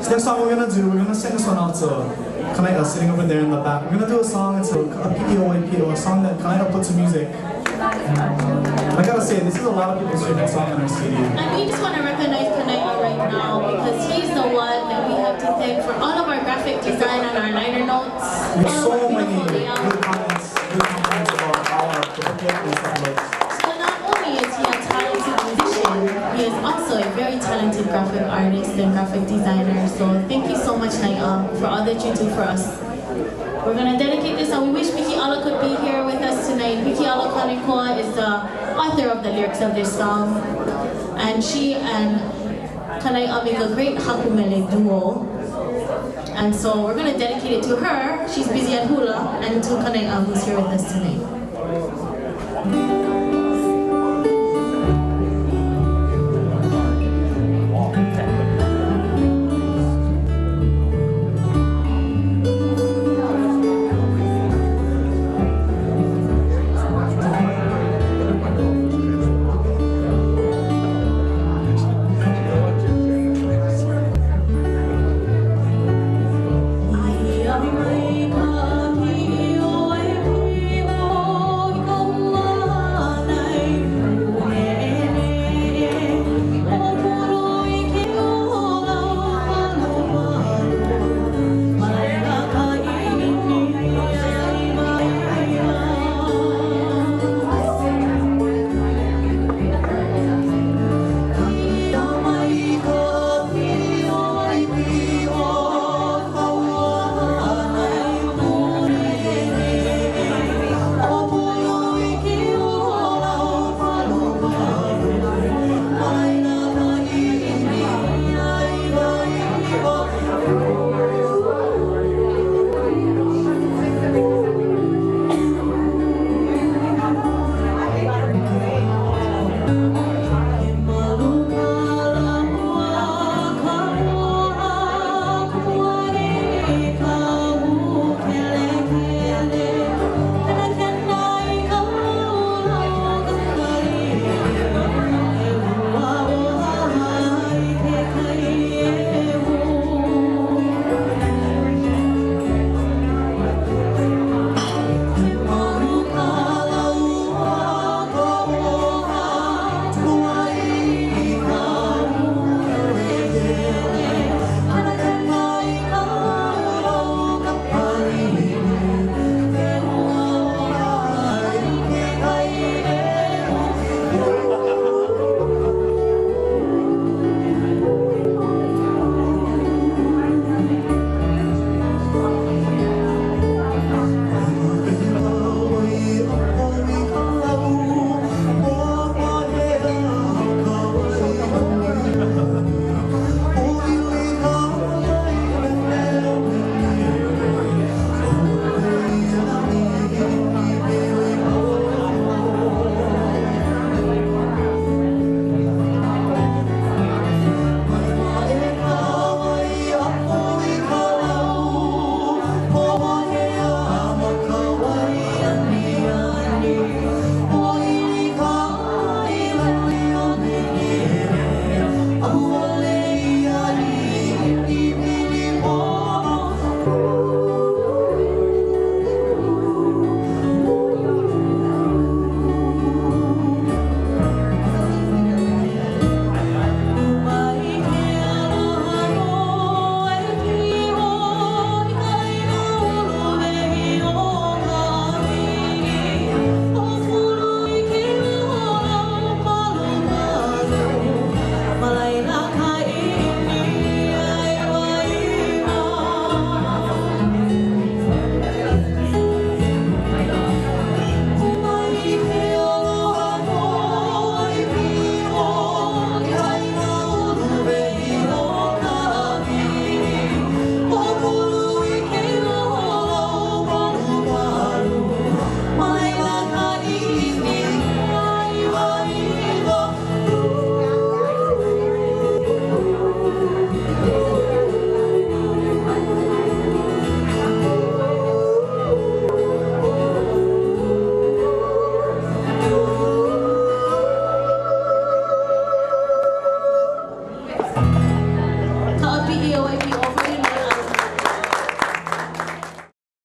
So next song we're gonna sing this one out to Kanaika sitting over there in the back. We're gonna do a song, it's Api'i O Waipi'o, a song that Kanaika put to music. I gotta say, this is a lot of people's favorite song on our CD. And we just want to recognize Kupaoa right now because he's the one that we have to thank for all of our graphic design and our liner notes. There's so many good comments about how our booklet and stuff looks. So not only is he a talented musician, he is also a very talented graphic artist and graphic designer. So thank you so much, Naya, for all that you do for us. We're going to dedicate this, and we wish Vicky Ala could be here with us tonight. Vicky Ala Kanikoa is the author of the lyrics of this song, and she and Kanai'a make a great hakumele duo. And so we're going to dedicate it to her. She's busy at hula, and to Kanai'a, who's here with us tonight. Api'i O Waipi'o, Api'i O Waipi'o.